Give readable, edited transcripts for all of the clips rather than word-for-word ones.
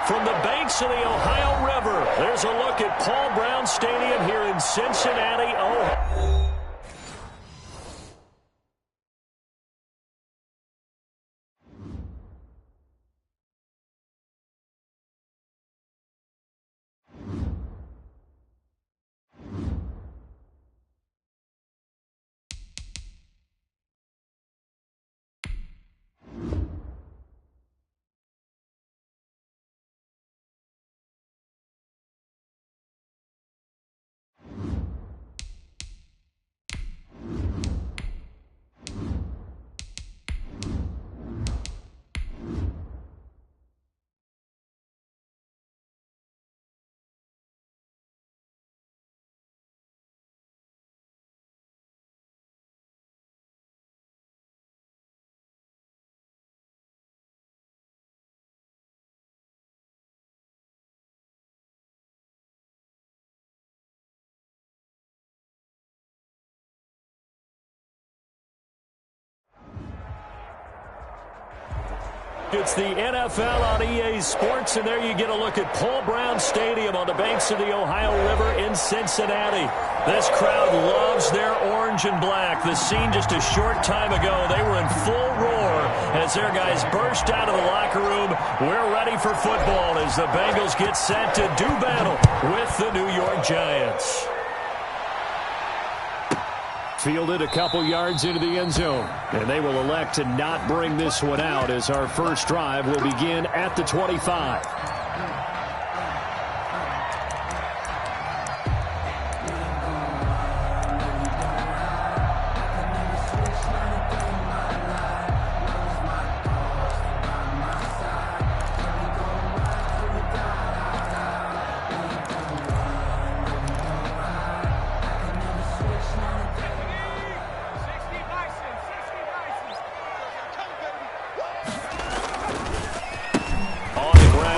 From the banks of the Ohio River, there's a look at Paul Brown Stadium here in Cincinnati, Ohio. It's the NFL on EA Sports, and there you get a look at Paul Brown Stadium on the banks of the Ohio River in Cincinnati. This crowd loves their orange and black. The scene just a short time ago, they were in full roar as their guys burst out of the locker room. We're ready for football as the Bengals get set to do battle with the New York Giants. Fielded a couple yards into the end zone. And they will elect to not bring this one out as our first drive will begin at the 25.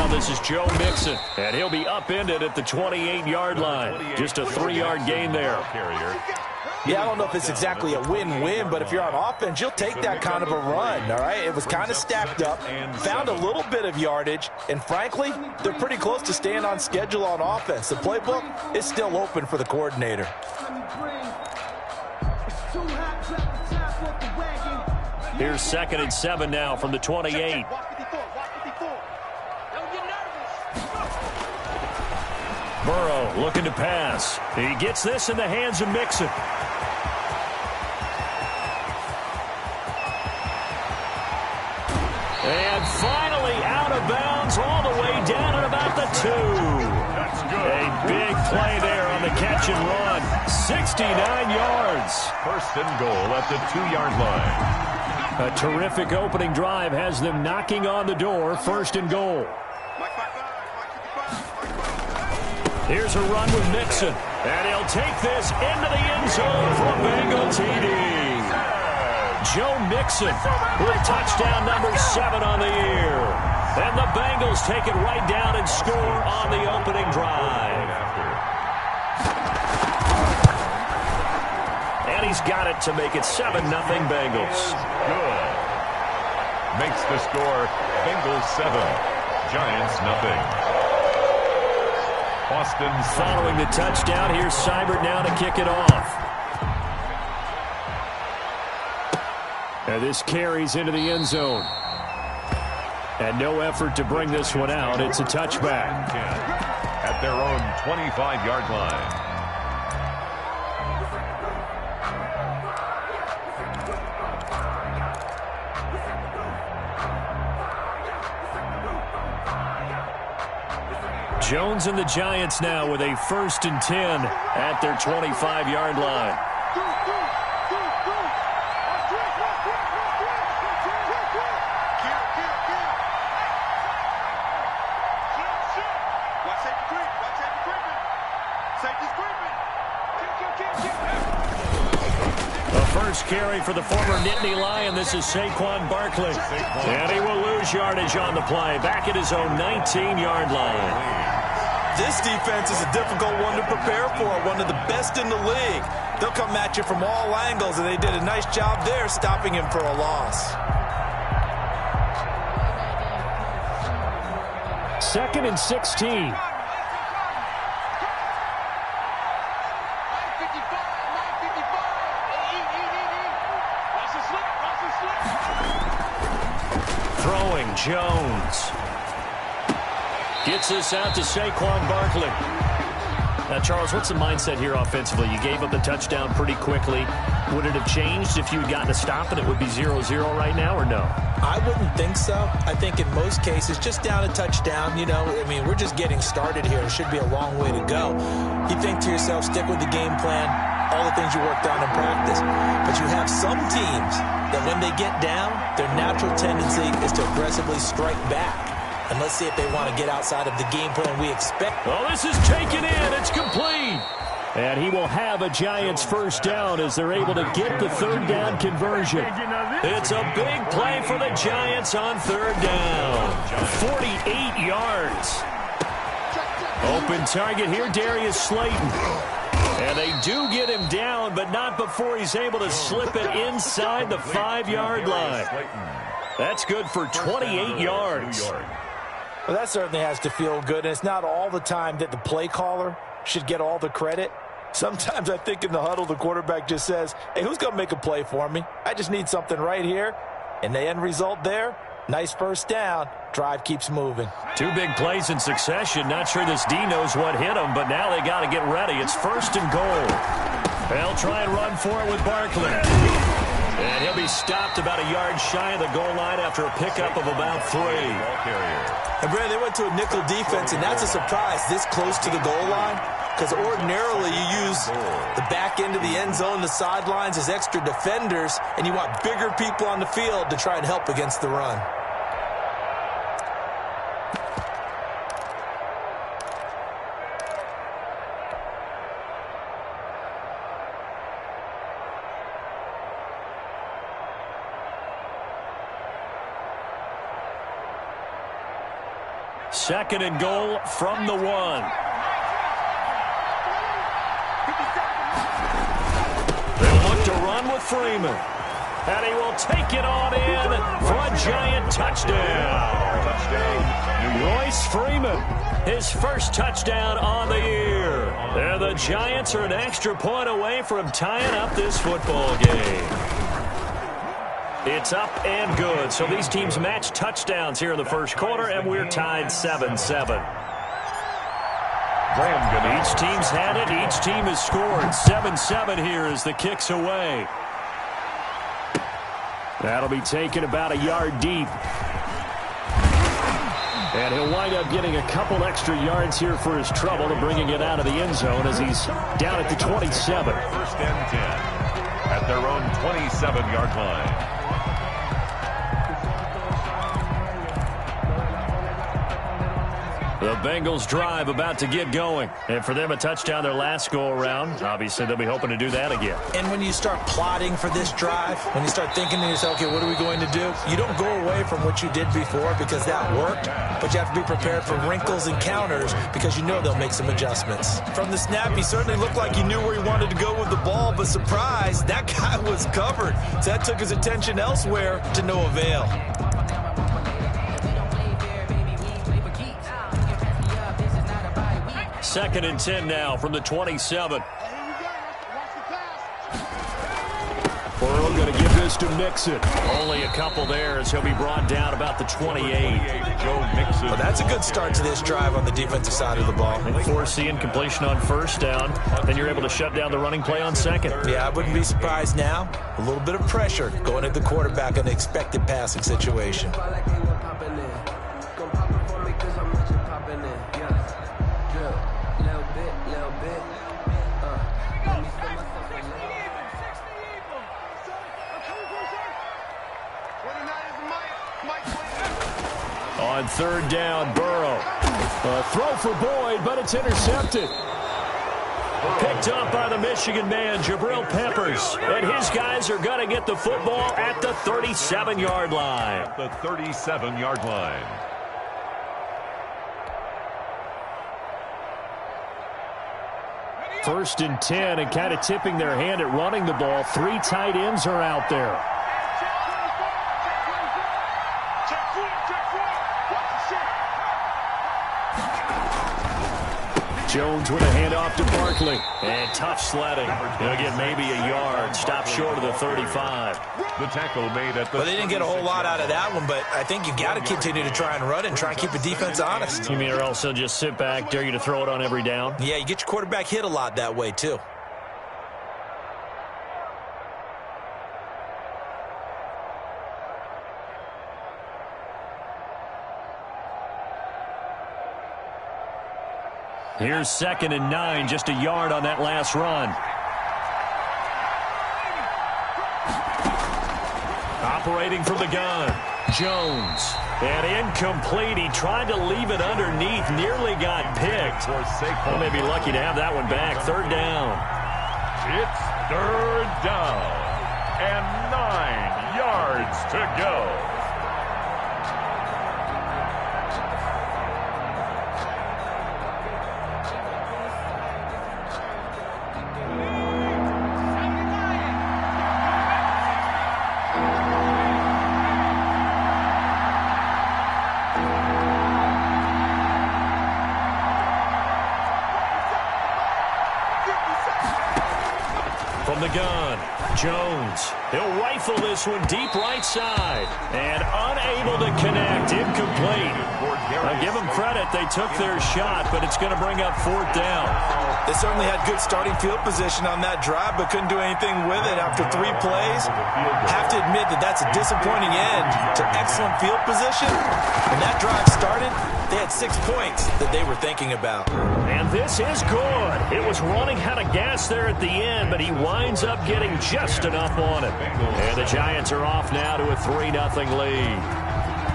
This is Joe Mixon, and he'll be upended at the 28-yard line. Just a 3-yard gain there. Yeah, I don't know if it's exactly a win-win, but if you're on offense, you'll take that kind of a run, all right? It was kind of stacked up, found a little bit of yardage, and frankly, they're pretty close to staying on schedule on offense. The playbook is still open for the coordinator. Here's 2nd and 7 now from the 28. Burrow looking to pass. He gets this in the hands of Mixon. And finally out of bounds all the way down at about the 2. That's good. A big play there on the catch and run. 69 yards. 1st and goal at the 2-yard line. A terrific opening drive has them knocking on the door. 1st and goal. Here's a run with Mixon, and he'll take this into the end zone for a Bengal TD. Joe Mixon with touchdown number 7 on the year. And the Bengals take it right down and score on the opening drive. And he's got it to make it 7-0 Bengals. Good. Makes the score Bengals 7, Giants nothing. Boston following the touchdown. Here's Seibert now to kick it off. And this carries into the end zone. And no effort to bring this one out. It's a touchback. At their own 25-yard line. Jones and the Giants now with a 1st and 10 at their 25-yard line. The first carry for the former Nittany Lion. This is Saquon Barkley. And he will lose yardage on the play. Back at his own 19-yard line. This defense is a difficult one to prepare for, one of the best in the league. They'll come at you from all angles, and they did a nice job there stopping him for a loss. 2nd and 16. Throwing, Jones. Gets this out to Saquon Barkley. Now, Charles, what's the mindset here offensively? You gave up the touchdown pretty quickly. Would it have changed if you had gotten a stop and it would be 0-0 right now, or no? I wouldn't think so. I think in most cases, just down a touchdown, we're just getting started here. It should be a long way to go. You think to yourself, stick with the game plan, all the things you worked on in practice. But you have some teams that when they get down, their natural tendency is to aggressively strike back. And let's see if they want to get outside of the game plan we expect. Oh, this is taken in. It's complete. And he will have a Giants first down as they're able to get the third down conversion. It's a big play for the Giants on third down. 48 yards. Open target here, Darius Slayton. And they do get him down, but not before he's able to slip it inside the 5-yard line. That's good for 28 yards. Well, that certainly has to feel good, and it's not all the time that the play caller should get all the credit. Sometimes I think in the huddle, the quarterback just says, hey, who's going to make a play for me? I just need something right here. And the end result there, nice first down. Drive keeps moving. 2 big plays in succession. Not sure this D knows what hit him, but now they got to get ready. It's 1st and goal. They'll try and run for it with Barkley. And he'll be stopped about a yard shy of the goal line after a pickup of about 3. And Brad, they went to a nickel defense, and that's a surprise this close to the goal line, because ordinarily you use the back end of the end zone, the sidelines as extra defenders, and you want bigger people on the field to try and help against the run. Second and goal from the 1. They'll look to run with Freeman. And he will take it on in for a Giant touchdown. Royce Freeman, his first touchdown on the year. And the Giants are an extra point away from tying up this football game. It's up and good. So these teams match touchdowns here in the first quarter, and we're tied 7-7. Each team's had it. Each team has scored. 7-7 here as the kick's away. That'll be taken about a yard deep. And he'll wind up getting a couple extra yards here for his trouble and bringing it out of the end zone as he's down at the 27. 1st and 10 at their own 27-yard line. The Bengals drive about to get going. And for them, a touchdown their last go-around. Obviously, they'll be hoping to do that again. And when you start plotting for this drive, when you start thinking to yourself, okay, what are we going to do? You don't go away from what you did before because that worked, but you have to be prepared for wrinkles and counters because you know they'll make some adjustments. From the snap, he certainly looked like he knew where he wanted to go with the ball, but surprise, that guy was covered. So that took his attention elsewhere to no avail. 2nd and 10 now from the 27. Burrow going to give this to Mixon. Only a couple there as he'll be brought down about the 28. Well, that's a good start to this drive on the defensive side of the ball. Forcing completion on first down. Then you're able to shut down the running play on second. Yeah, I wouldn't be surprised now. A little bit of pressure going at the quarterback in the expected passing situation. On third down, Burrow. A throw for Boyd, but it's intercepted. Picked up by the Michigan man, Jabril Peppers. And his guys are going to get the football at the 37-yard line. At the 37-yard line. First and 10, and kind of tipping their hand at running the ball. 3 tight ends are out there. Jones with a handoff to Barkley. And tough sledding. He'll get maybe a yard. Stop short of the 35. The tackle made at the... Well, they didn't get a whole lot out of that one, but I think you've got to continue to try and run and try and keep the defense honest. You mean or else they'll just sit back, dare you to throw it on every down? Yeah, you get your quarterback hit a lot that way, too. Here's 2nd and 9, just a yard on that last run. Operating from the gun, Jones. And incomplete. He tried to leave it underneath, nearly got picked. Well, may be lucky to have that one back. 3rd down. It's 3rd down and 9 yards to go. From the gun, Jones. He'll rifle this one deep right side. And unable to connect. Incomplete. Now give them credit. They took their shot, but it's going to bring up 4th down. They certainly had good starting field position on that drive, but couldn't do anything with it after 3 plays. Have to admit that that's a disappointing end to excellent field position. When that drive started, they had 6 points that they were thinking about. And this is good. It was running out of gas there at the end, but he winds up getting just enough on it. And the Giants are off now to a 3-0 lead.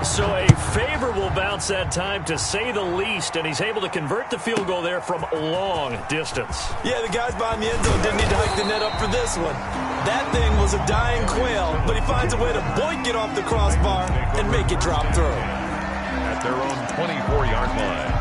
So a favorable bounce that time, to say the least, and he's able to convert the field goal there from long distance. Yeah, the guys behind the end zone didn't need to hike the net up for this one. That thing was a dying quail, but he finds a way to boink it off the crossbar and make it drop through. At their own 24-yard line.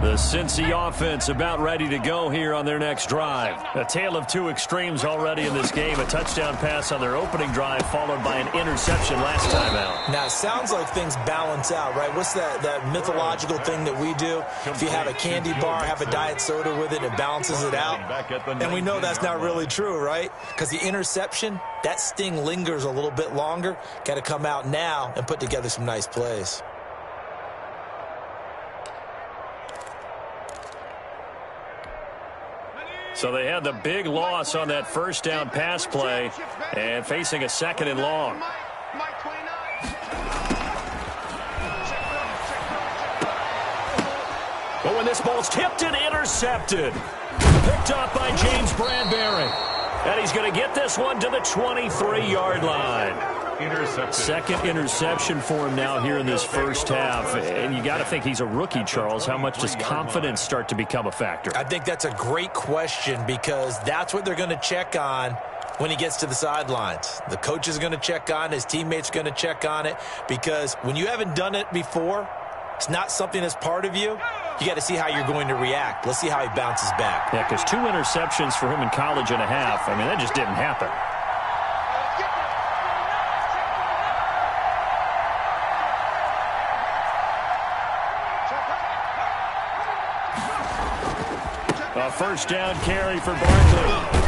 The Cincy offense about ready to go here on their next drive. A tale of 2 extremes already in this game. A touchdown pass on their opening drive, followed by an interception last time out. Now, it sounds like things balance out, right? What's that mythological thing that we do? If you have a candy bar, have a diet soda with it, it balances it out. And we know that's not really true, right? Because the interception, that sting lingers a little bit longer. Got to come out now and put together some nice plays. So they had the big loss on that 1st down pass play and facing a 2nd and long. But when this ball's tipped and intercepted, picked up by James Bradbury. And he's going to get this one to the 23-yard line. Intercepted. 2nd interception for him now here in this 1st half. And you got to think he's a rookie, Charles. How much does confidence start to become a factor? I think that's a great question, because that's what they're going to check on when he gets to the sidelines. The coach is going to check on, his teammates are going to check on it, because when you haven't done it before, it's not something that's part of you. You got to see how you're going to react. Let's see how he bounces back. Yeah, because 2 interceptions for him in college and a half. I mean, that just didn't happen. A 1st down carry for Barkley.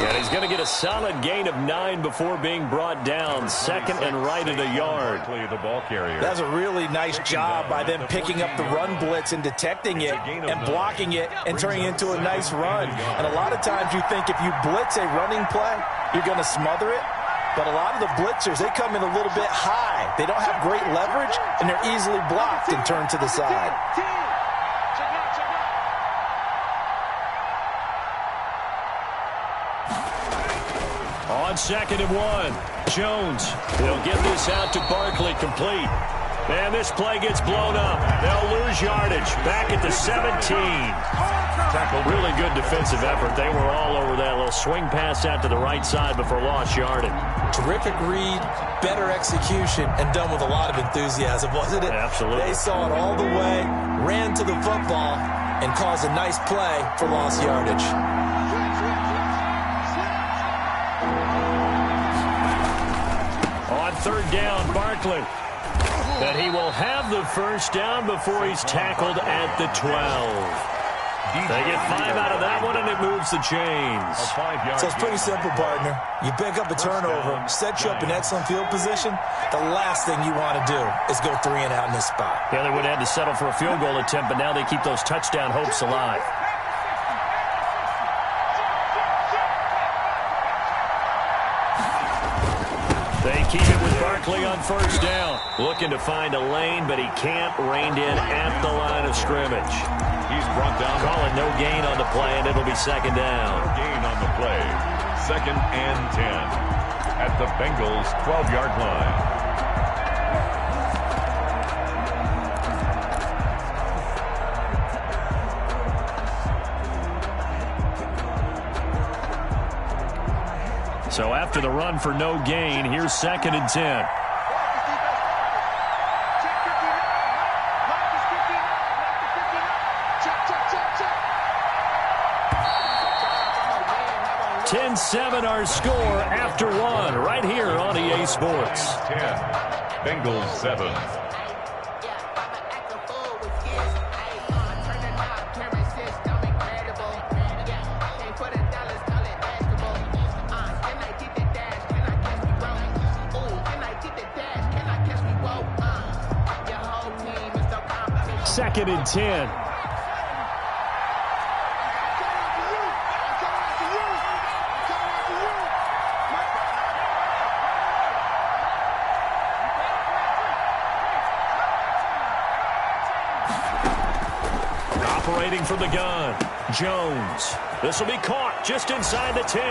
And he's going to get a solid gain of 9 before being brought down. 2nd and right at a yard. The ball carrier. That's a really nice job by them picking up the run blitz and detecting it and blocking it and turning it into a nice run. And a lot of times you think if you blitz a running play, you're going to smother it. But a lot of the blitzers, they come in a little bit high. They don't have great leverage, and they're easily blocked and turned to the side. On 2nd and 1, Jones. He'll get this out to Barkley, complete. And this play gets blown up. They'll lose yardage. Back at the 17. Really good defensive effort. They were all over that little swing pass out to the right side before lost yardage. Terrific read, better execution, and done with a lot of enthusiasm, wasn't it? Absolutely. They saw it all the way, ran to the football, and caused a nice play for lost yardage. On third down, Barkley. That he will have the first down before he's tackled at the 12. They get 5 out of that one, and it moves the chains. So it's pretty simple, partner. You pick up a turnover, set you up in excellent field position. The last thing you want to do is go 3 and out in this spot. Yeah, they would have had to settle for a field goal attempt, but now they keep those touchdown hopes alive. They keep it with Barkley on first down. Looking to find a lane, but he can't. Reined in at the line of scrimmage. He's brought down. Calling no gain on the play, and it'll be second down. No gain on the play. 2nd and 10 at the Bengals' 12-yard line. So after the run for no gain, here's 2nd and 10. $10-7 our score after 1 right here on EA Sports. 10. Bengals 7. Second and 10. Operating from the gun, Jones. This will be caught just inside the 10.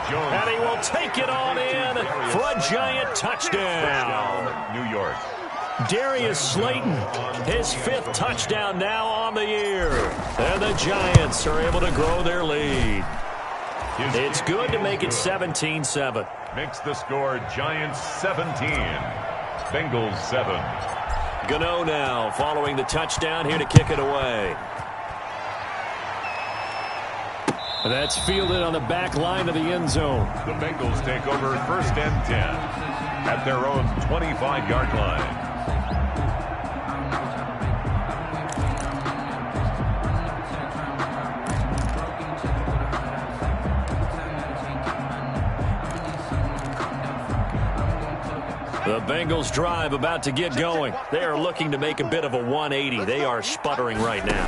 Jones. And he will take it on in for a giant touchdown. New York. Darius Slayton, his 5th touchdown now on the year. And the Giants are able to grow their lead. It's good to make it 17-7. Makes the score Giants 17. Bengals 7. Gano now following the touchdown here to kick it away. That's fielded on the back line of the end zone. The Bengals take over 1st and 10 at their own 25-yard line. The Bengals drive about to get going. They are looking to make a bit of a 180. They are sputtering right now.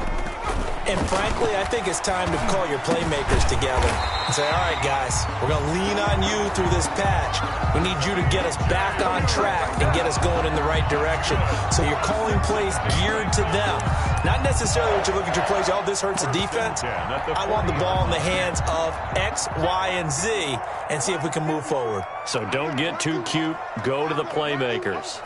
And frankly, I think it's time to call your playmakers together and say, all right, guys, we're going to lean on you through this patch. We need you to get us back on track and get us going in the right direction. So you're calling plays geared to them. Not necessarily what you look at your plays, oh, this hurts the defense. I want the ball in the hands of X, Y, and Z and see if we can move forward. So don't get too cute. Go to the playmakers.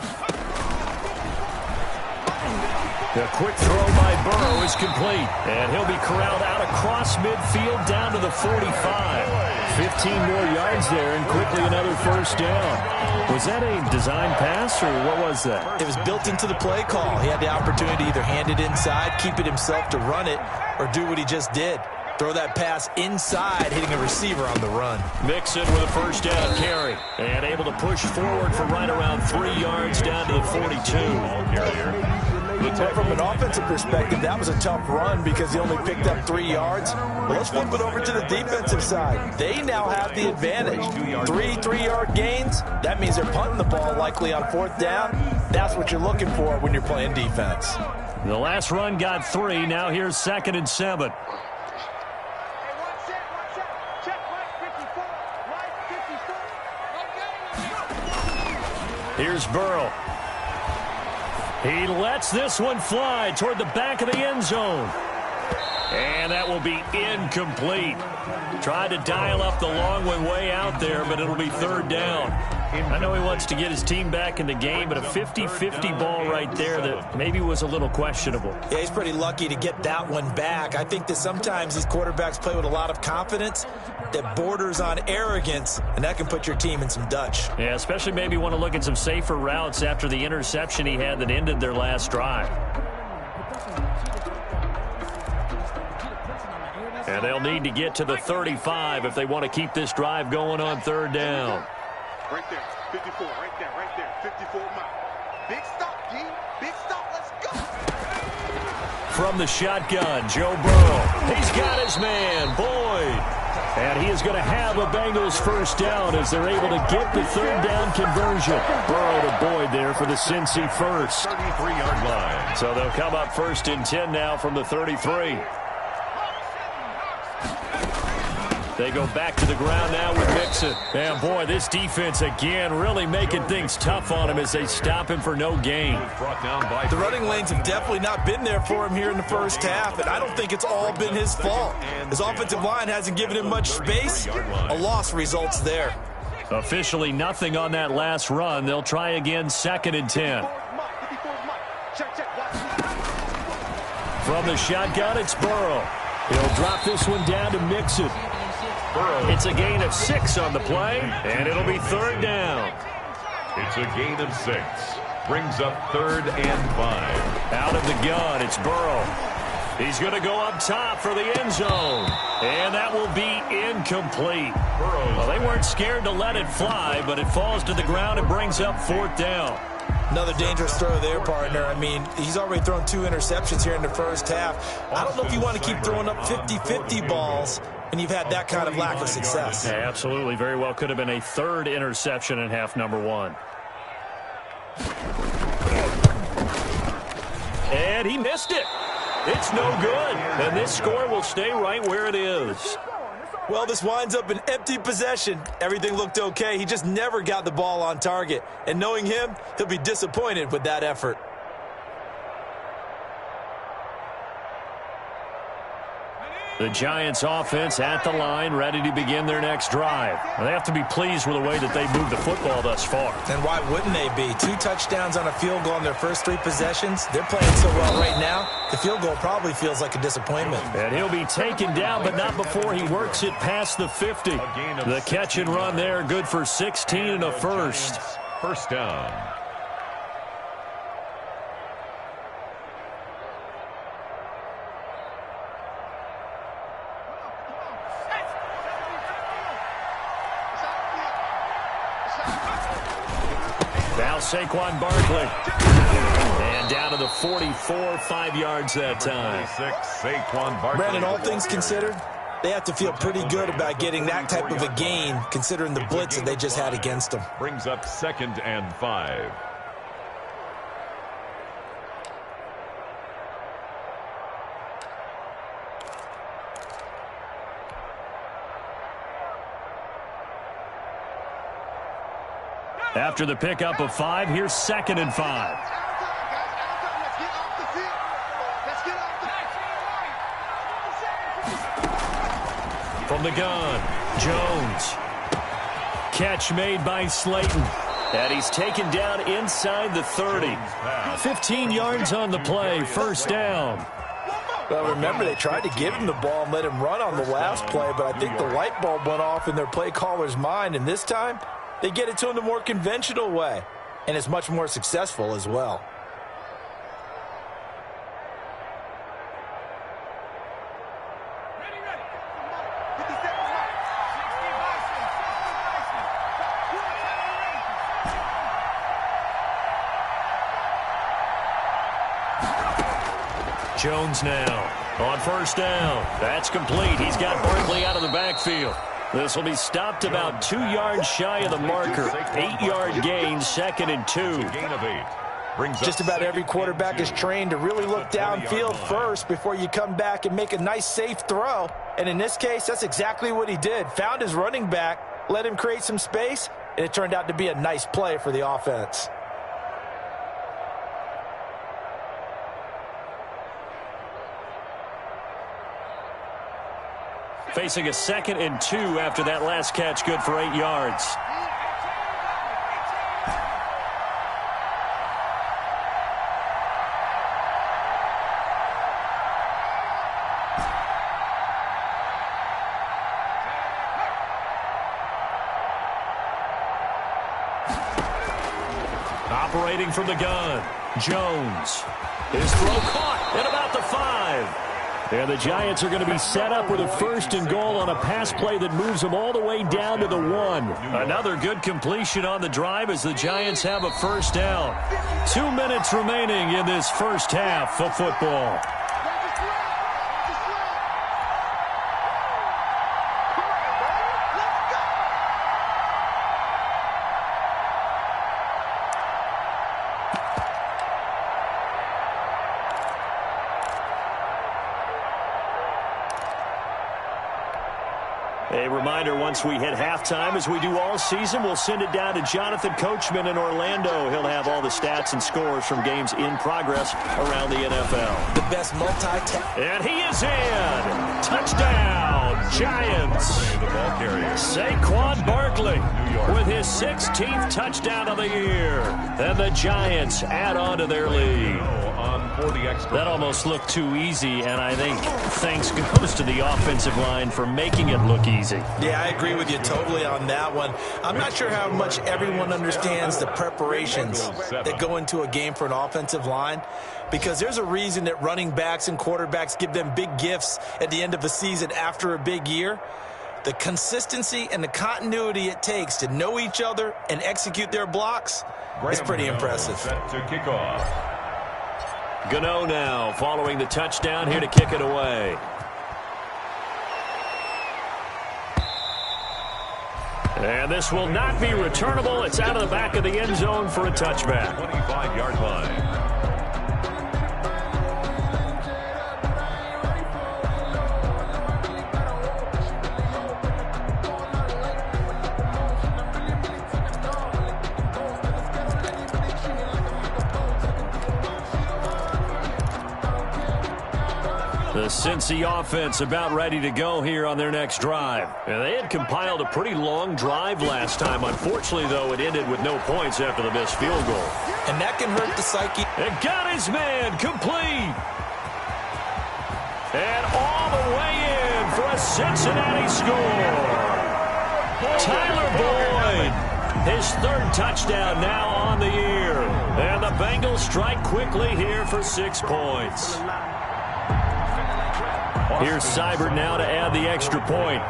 The quick throw by Burrow is complete, and he'll be corralled out across midfield down to the 45. 15 more yards there, and quickly another first down. Was that a design pass, or what was that? It was built into the play call. He had the opportunity to either hand it inside, keep it himself to run it, or do what he just did. Throw that pass inside, hitting a receiver on the run. Mixon with a first down carry, and able to push forward for right around 3 yards down to the 42. Well, from an offensive perspective, that was a tough run because he only picked up 3 yards. Well, let's flip it over to the defensive side. They now have the advantage. 3-3-yard gains. That means they're punting the ball likely on 4th down. That's what you're looking for when you're playing defense. The last run got 3. Now here's 2nd and 7. Here's Burrow. He lets this one fly toward the back of the end zone. And that will be incomplete. Tried to dial up the long one way out there, but it'll be 3rd down. I know he wants to get his team back in the game, but a 50-50 ball right there that maybe was a little questionable. Yeah, he's pretty lucky to get that one back. I think that sometimes these quarterbacks play with a lot of confidence that borders on arrogance, and that can put your team in some Dutch. Yeah, especially maybe want to look at some safer routes after the interception he had that ended their last drive. And they'll need to get to the 35 if they want to keep this drive going on third down. Right there, 54, right there, 54 mile. Big stop, D. Big stop, let's go. From the shotgun, Joe Burrow. He's got his man, Boyd. And he is going to have a Bengals first down as they're able to get the third down conversion. Burrow to Boyd there for the Cincy first. 33-yard line. So they'll come up first and 10 now from the 33. They go back to the ground now with Mixon. And, boy, this defense, again, really making things tough on him as they stop him for no gain. The running lanes have definitely not been there for him here in the first half, and I don't think it's all been his fault. His offensive line hasn't given him much space. A loss results there. Officially nothing on that last run. They'll try again, second and 10. From the shotgun, it's Burrow. He'll drop this one down to Mixon. It's a gain of 6 on the play, and it'll be third down. It's a gain of 6. Brings up third and 5. Out of the gun, it's Burrow. He's going to go up top for the end zone. And that will be incomplete. Well, they weren't scared to let it fly, but it falls to the ground and brings up fourth down. Another dangerous throw there, partner. I mean, he's already thrown 2 interceptions here in the first half. I don't know if you want to keep throwing up 50-50 balls and you've had that kind of lack of success. Yeah, absolutely. Very well could have been a third interception in half number 1. And he missed it. It's no good. And this score will stay right where it is. Well, this winds up an empty possession. Everything looked okay. He just never got the ball on target. And knowing him, he'll be disappointed with that effort. The Giants offense at the line, ready to begin their next drive. They have to be pleased with the way that they moved the football thus far. And why wouldn't they be? 2 touchdowns on a field goal in their first 3 possessions. They're playing so well right now, the field goal probably feels like a disappointment. And he'll be taken down, but not before he works it past the 50. The catch and run there, good for 16 and a first. First down. Now Saquon Barkley. And down to the 44, 5 yards that time. 46, Saquon Barkley. Brandon, all things considered, they have to feel pretty good about getting that type of a gain, considering the blitz that they just had against them. Brings up second and 5. After the pickup of 5, here's second and 5. From the gun, Jones. Catch made by Slayton. And he's taken down inside the 30. 15 yards on the play, first down. Well, remember, they tried to give him the ball and let him run on the last play, but I think the light bulb went off in their play caller's mind, and this time they get it to him the more conventional way, and it's much more successful as well. Jones now on first down. That's complete. He's got Barkley out of the backfield. This will be stopped about 2 yards shy of the marker. 8-yard gain, second and 2. Gain of 8. Just about every quarterback is trained to really look downfield first before you come back and make a nice, safe throw. And in this case, that's exactly what he did. Found his running back, let him create some space, and it turned out to be a nice play for the offense. Facing a second and 2 after that last catch, good for 8 yards. Operating from the gun, Jones. His throw caught at about the 5. And the Giants are going to be set up with a 1st and goal on a pass play that moves them all the way down to the 1. Another good completion on the drive as the Giants have a 1st down. 2 minutes remaining in this first half of football. A reminder, once we hit halftime, as we do all season, we'll send it down to Jonathan Coachman in Orlando. He'll have all the stats and scores from games in progress around the NFL. The best multi-task. And he is in. Touchdown, Giants. Saquon Barkley with his 16th touchdown of the year. And the Giants add on to their lead. That almost looked too easy, and I think thanks goes to the offensive line for making it look easy. Yeah, I agree with you totally on that one. I'm not sure how much everyone understands the preparations that go into a game for an offensive line, because there's a reason that running backs and quarterbacks give them big gifts at the end of the season after a big year. The consistency and the continuity it takes to know each other and execute their blocks is pretty impressive. Set to kick off. Gano now following the touchdown here to kick it away. And this will not be returnable. It's out of the back of the end zone for a touchback. 25-yard line. The Cincy offense about ready to go here on their next drive. And they had compiled a pretty long drive last time. Unfortunately, though, it ended with no points after the missed field goal. And that can hurt the psyche. And got his man complete. And all the way in for a Cincinnati score. Tyler Boyd, his 3rd touchdown now on the year. And the Bengals strike quickly here for 6 points. Here's Seibert now to add the extra point.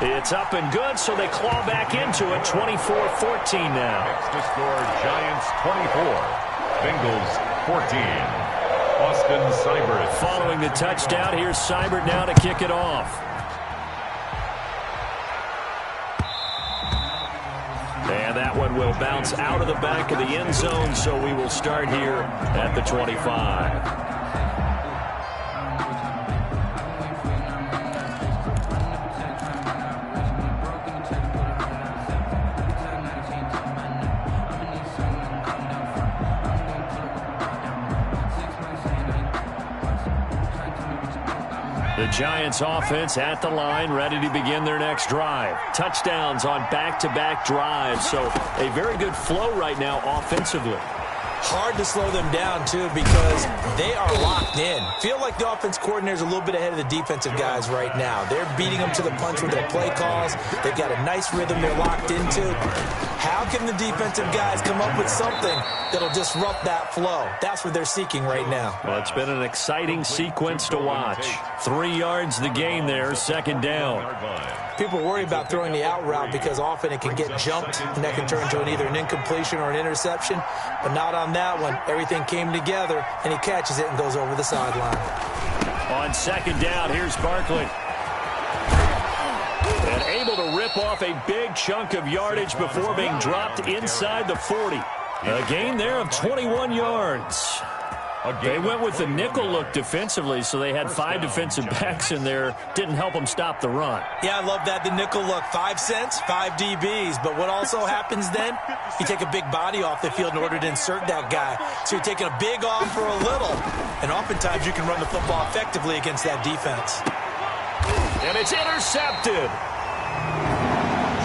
It's up and good, so they claw back into it, 24-14 now. Next to score, Giants 24, Bengals 14. Austin Seibert. Following the touchdown, here's Seibert now to kick it off. And that one will bounce out of the back of the end zone, so we will start here at the 25. The Giants offense at the line, ready to begin their next drive. Touchdowns on back-to-back drives, so a very good flow right now offensively. Hard to slow them down, too, because they are locked in. Feel like the offense coordinator is a little bit ahead of the defensive guys right now. They're beating them to the punch with their play calls. They've got a nice rhythm they're locked into. How can the defensive guys come up with something that'll disrupt that flow? That's what they're seeking right now. Well, it's been an exciting sequence to watch. 3 yards the gain there, 2nd down. People worry about throwing the out route because often it can get jumped, and that can turn into either an incompletion or an interception. But not on that one. Everything came together, and he catches it and goes over the sideline. On 2nd down, here's Barkley. And able to rip off a big chunk of yardage before being dropped inside the 40. A gain there of 21 yards. They went with the nickel look defensively, so they had 5 defensive backs in there. Didn't help them stop the run. Yeah, I love that, the nickel look. 5 cents, 5 DBs. But what also happens then, you take a big body off the field in order to insert that guy. So you're taking a big off for a little. And oftentimes you can run the football effectively against that defense. And it's intercepted.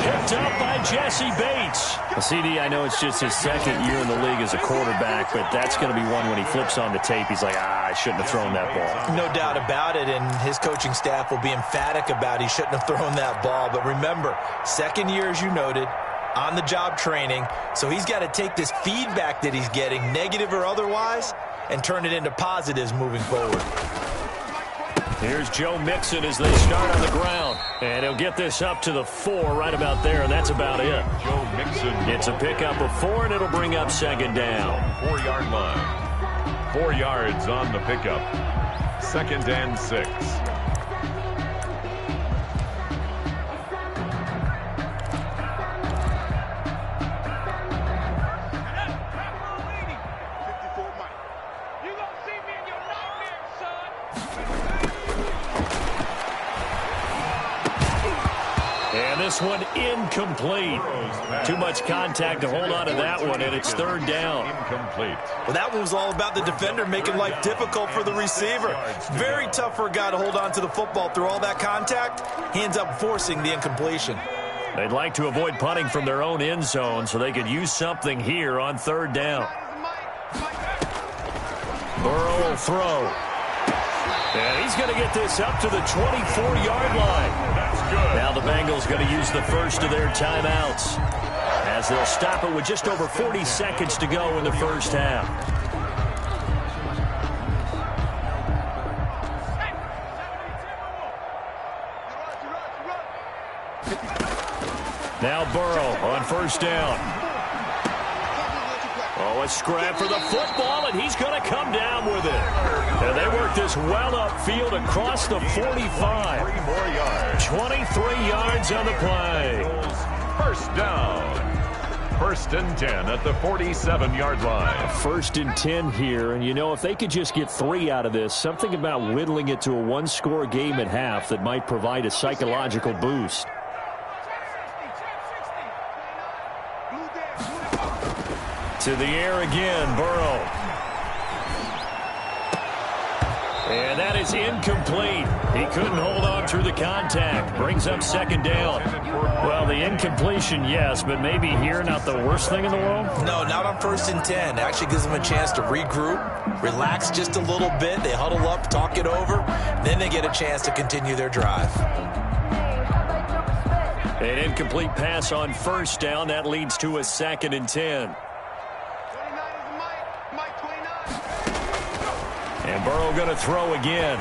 Picked up by Jesse Bates. CD, I know it's just his 2nd year in the league as a quarterback, but that's going to be one when he flips on the tape. He's like, I shouldn't have thrown that ball. No doubt about it, and his coaching staff will be emphatic about he shouldn't have thrown that ball. But remember, 2nd year, as you noted, on-the-job training. So he's got to take this feedback that he's getting, negative or otherwise, and turn it into positives moving forward. Here's Joe Mixon as they start on the ground. And he'll get this up to the 4 right about there, and that's about it. Joe Mixon. It's a pickup of 4, and it'll bring up second down. 4-yard line. 4 yards on the pickup. 2nd and 6. This one incomplete. Too much contact to hold on to that one, and it's 3rd down. Incomplete. Well, that one was all about the defender making life difficult for the receiver. Very tough for a guy to hold on to the football through all that contact. He ends up forcing the incompletion. They'd like to avoid punting from their own end zone so they could use something here on 3rd down. Burrow will throw. And he's going to get this up to the 24-yard line. That's good. Now the Bengals going to use the first of their timeouts as they'll stop it with just over 40 seconds to go in the first half. Now Burrow on 1st down. Oh, a scrap for the football, and he's going to come down with it. And they work this well upfield across the 45. 3 more yards. 23 yards on the play. 1st down. 1st and 10 at the 47-yard line. 1st and 10 here, and you know, if they could just get 3 out of this, something about whittling it to a 1-score game at half that might provide a psychological boost. To the air again, Burrow. And that is incomplete. He couldn't hold on through the contact. Brings up 2nd down. Well, the incompletion, yes, but maybe here not the worst thing in the world? No, not on 1st and 10. Actually gives them a chance to regroup, relax just a little bit. They huddle up, talk it over. Then they get a chance to continue their drive. An incomplete pass on 1st down. That leads to a 2nd and 10. And Burrow going to throw again.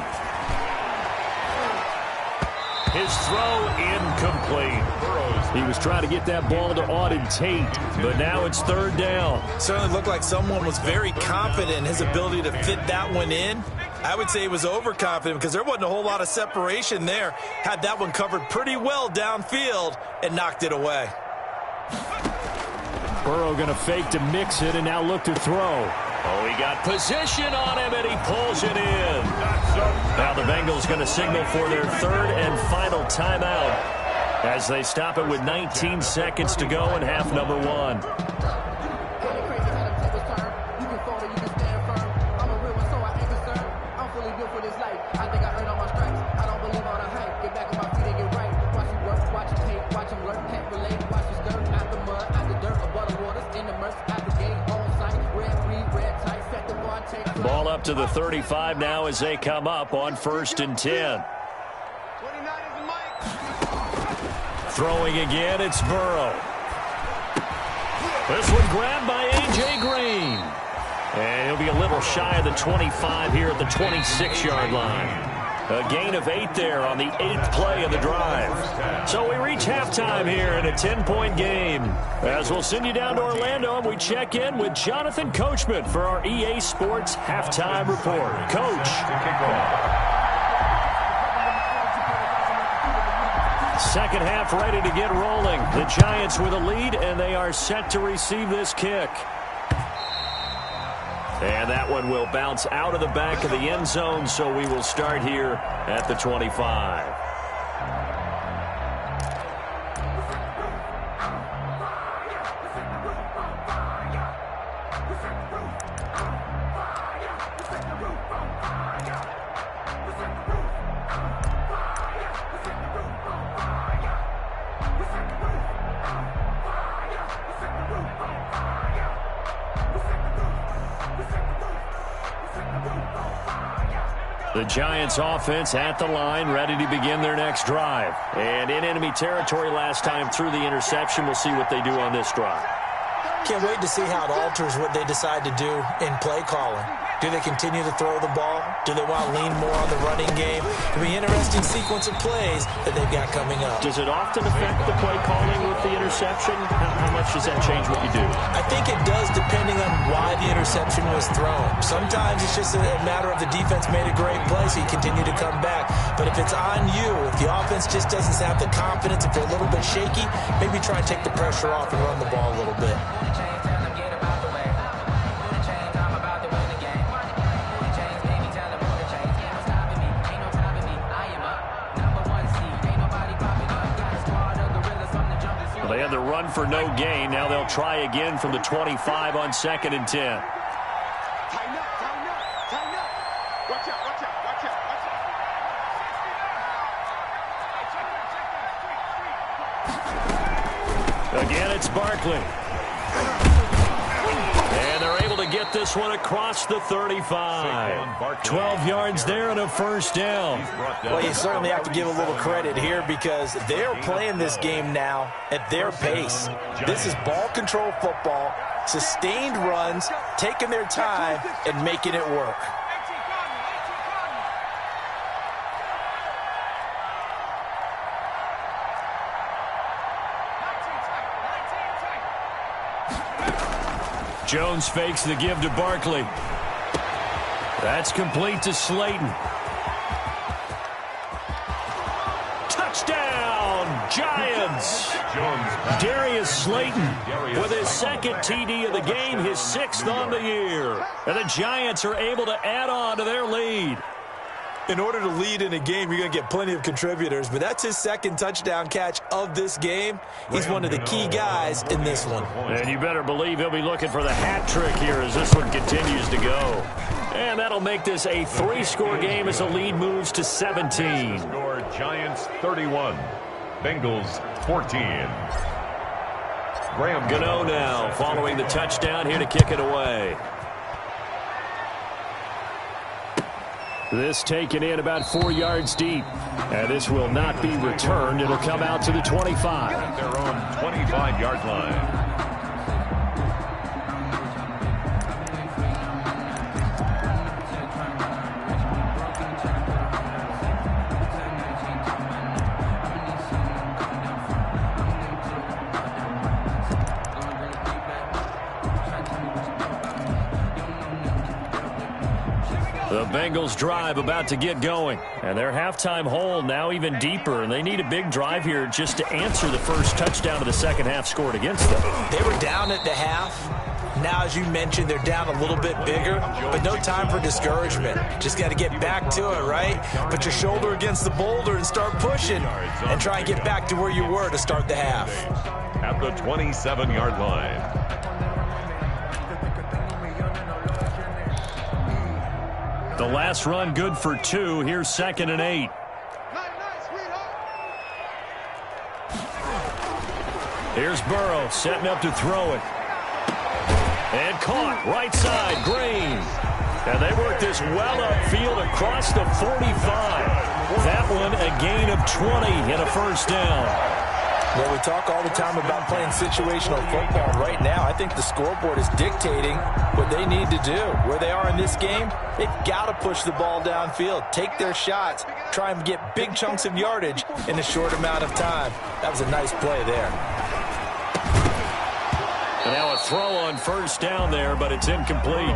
His throw incomplete. He was trying to get that ball to Auden Tate, but now it's 3rd down. Certainly looked like someone was very confident in his ability to fit that one in. I would say he was overconfident because there wasn't a whole lot of separation there. Had that one covered pretty well downfield and knocked it away. Burrow going to fake to mix it and now look to throw. Oh, he got position on him, and he pulls it in. Now the Bengals going to signal for their 3rd and final timeout as they stop it with 19 seconds to go in half number 1. Ball up to the 35 now as they come up on 1st and 10. Throwing again, it's Burrow. This one grabbed by A.J. Green. And he'll be a little shy of the 25 here at the 26-yard line. A gain of 8 there on the 8th play of the drive. So we reach halftime here in a 10-point game. As we'll send you down to Orlando, and we check in with Jonathan Coachman for our EA Sports Halftime Report. Coach. Second half ready to get rolling. The Giants with a lead, and they are set to receive this kick. And that one will bounce out of the back of the end zone, so we will start here at the 25. The Giants offense at the line, ready to begin their next drive. And in enemy territory last time through the interception. We'll see what they do on this drive. Can't wait to see how it alters what they decide to do in play calling. Do they continue to throw the ball? Do they want to lean more on the running game? It'll be an interesting sequence of plays that they've got coming up. Does it often affect the play calling with the interception? How much does that change what you do? I think it does depending on why the interception was thrown. Sometimes it's just a matter of the defense made a great play, so you continue to come back. But if it's on you, if the offense just doesn't have the confidence, if they're a little bit shaky, maybe try and take the pressure off and run the ball a little bit. They had the run for no gain. Now they'll try again from the 25 on 2nd and 10. Tighten up, tighten up, tighten up. Watch out, watch out, watch out, watch out. Again, it's Barkley. And they're able to get this one across the 35. 12 yards there and a first down. Well, you certainly have to give a little credit here because they're playing this game now at their pace. This is ball control football, sustained runs, taking their time and making it work. Jones fakes the give to Barkley. That's complete to Slayton. Touchdown, Giants! Darius Slayton with his second TD of the game, his 6th on the year. And the Giants are able to add on to their lead. In order to lead in a game, you're going to get plenty of contributors, but that's his 2nd touchdown catch of this game. He's one of the key guys in this one. And you better believe he'll be looking for the hat trick here as this one continues to go. And that'll make this a 3-score game as the lead moves to 17. Score Giants 31, Bengals 14. Gano now following the touchdown here to kick it away. This taken in about 4 yards deep. And this will not be returned. It'll come out to the 25. At their own 25-yard line. The Bengals drive about to get going. And their halftime hole now even deeper. And they need a big drive here just to answer the first touchdown of the second half scored against them. They were down at the half. Now, as you mentioned, they're down a little bit bigger, but no time for discouragement. Just got to get back to it, right? Put your shoulder against the boulder and start pushing and try and get back to where you were to start the half. At the 27-yard line. The last run good for 2. Here's 2nd and 8. Here's Burrow setting up to throw it. And caught right side, Green. And they work this well upfield across the 45. That one a gain of 20 and a first down. Well, we talk all the time about playing situational football. Right now, I think the scoreboard is dictating what they need to do. Where they are in this game, they've got to push the ball downfield, take their shots, try and get big chunks of yardage in a short amount of time. That was a nice play there. And now a throw on first down there, but it's incomplete.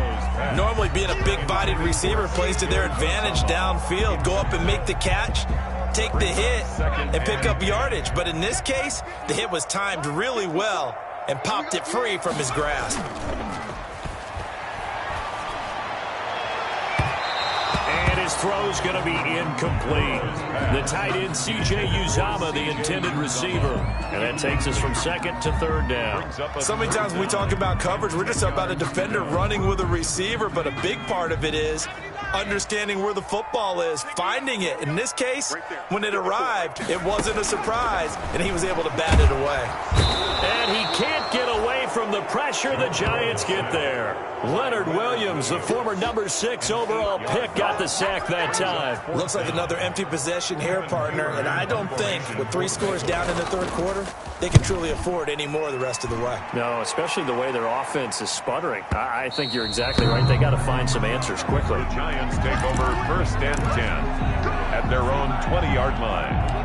Normally being a big-bodied receiver plays to their advantage downfield. Go up and make the catch, take the hit, and pick up yardage. But in this case, the hit was timed really well and popped it free from his grasp. And his throw's going to be incomplete. The tight end, C.J. Uzomah, the intended receiver. And that takes us from 2nd to 3rd down. So many times when we talk about coverage, we're just about a defender running with a receiver, but a big part of it is understanding where the football is, finding it. In this case, when it arrived, it wasn't a surprise, and he was able to bat it away. And he can't get away from the pressure. The Giants get there. Leonard Williams, the former number 6 overall pick, got the sack that time. Looks like another empty possession here, partner, and I don't think with 3 scores down in the third quarter, they can truly afford any more the rest of the way. No, especially the way their offense is sputtering. I think you're exactly right. They got to find some answers quickly. The Giants take over 1st and 10 at their own 20-yard line.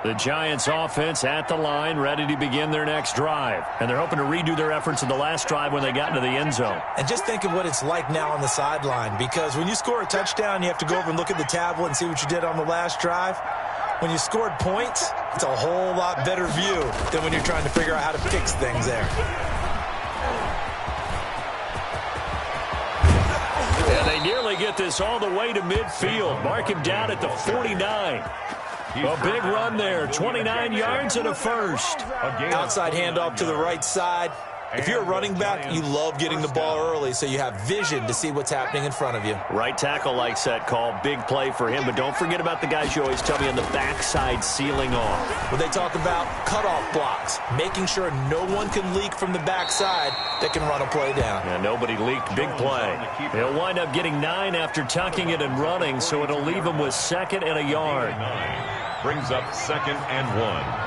The Giants offense at the line, ready to begin their next drive. And they're hoping to redo their efforts in the last drive when they got into the end zone. And just think of what it's like now on the sideline, because when you score a touchdown, you have to go over and look at the tablet and see what you did on the last drive. When you scored points, it's a whole lot better view than when you're trying to figure out how to fix things there. And they nearly get this all the way to midfield. Mark him down at the 49. A big run there, 29 yards and a first. Outside handoff to the right side. If you're a running back, you love getting the ball early so you have vision to see what's happening in front of you. Right tackle likes that call. Big play for him, but don't forget about the guys you always tell me on the backside sealing off. When they talk about cutoff blocks, making sure no one can leak from the backside that can run a play down. And nobody leaked. Big play. He'll wind up getting 9 after tucking it and running, so it'll leave him with 2nd and a yard. Brings up 2nd and 1.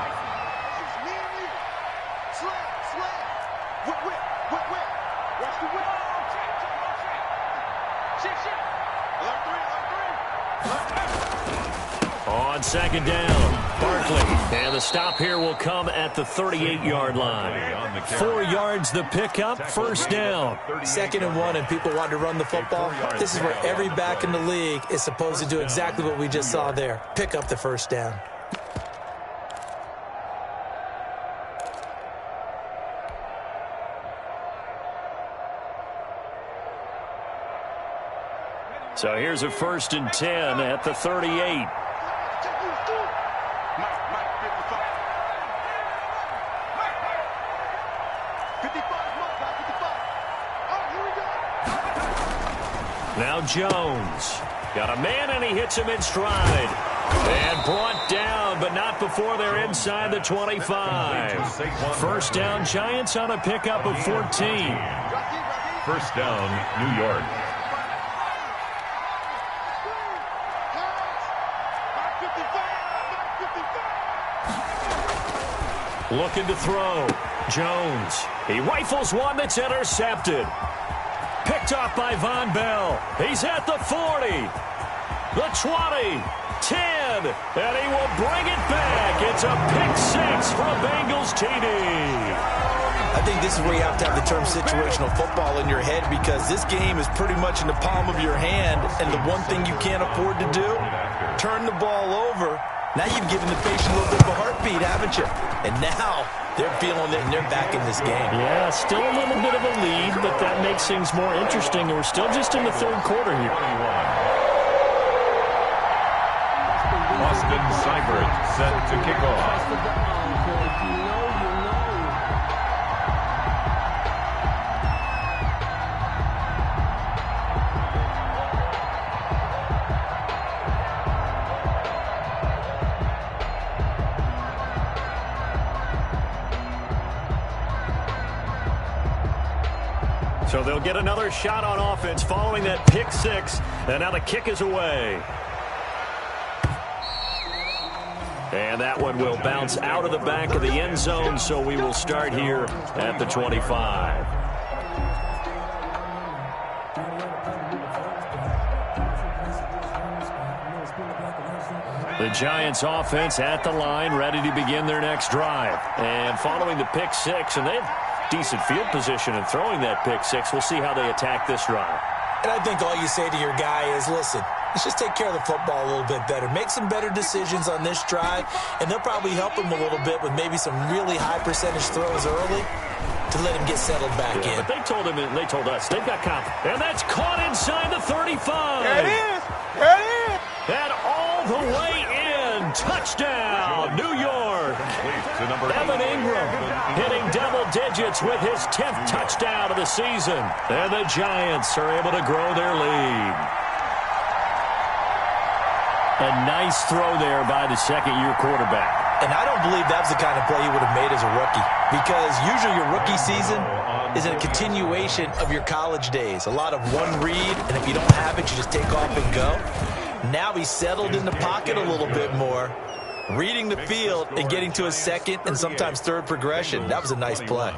On 2nd down, Barkley. And the stop here will come at the 38-yard line. 4 yards the pickup, 1st down. 2nd and 1, and people want to run the football. This is where every back in the league is supposed to do exactly what we just saw there. Pick up the 1st down. So here's a 1st and 10 at the 38. Now Jones. Got a man, and he hits him in stride. And brought down, but not before they're inside the 25. 1st down, Giants on a pickup of 14. 1st down, New York. Looking to throw. Jones. He rifles one that's intercepted. Picked off by Von Bell. He's at the 40. The 20. 10. And he will bring it back. It's a pick-6 for a Bengals TD. I think this is where you have to have the term situational football in your head, because this game is pretty much in the palm of your hand, and the one thing you can't afford to do, turn the ball over. Now you've given the patient a little bit of a heartbeat, haven't you? And now they're feeling it, and they're back in this game. Yeah, still a little bit of a lead, but that makes things more interesting. And we're still just in the 3rd quarter here. Austin Seibert set to kick off. So they'll get another shot on offense following that pick-6, and now the kick is away. And that one will bounce out of the back of the end zone, so we will start here at the 25. The Giants offense at the line, ready to begin their next drive. And following the pick-6, and they have decent field position and throwing that pick-6. We'll see how they attack this drive. And I think all you say to your guy is, listen, let's just take care of the football a little bit better. Make some better decisions on this drive, and they'll probably help him a little bit with maybe some really high percentage throws early to let him get settled back in. But they told him, and they told us, they've got confidence. And that's caught inside digits with his 10th touchdown of the season. And the Giants are able to grow their lead. A nice throw there by the second-year quarterback. And I don't believe that's the kind of play he would have made as a rookie, because usually your rookie season is a continuation of your college days. A lot of one read, and if you don't have it, you just take off and go. Now he's settled in the pocket a little bit more, reading the field and getting to his second and sometimes third progression. That was a nice play.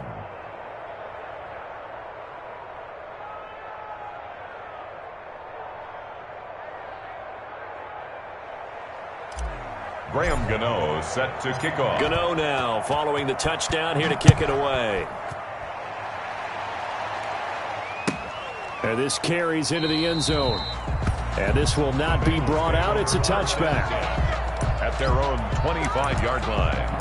Graham Gano set to kick off. Gano now following the touchdown here to kick it away. And this carries into the end zone. And this will not be brought out. It's a touchback. At their own 25-yard line.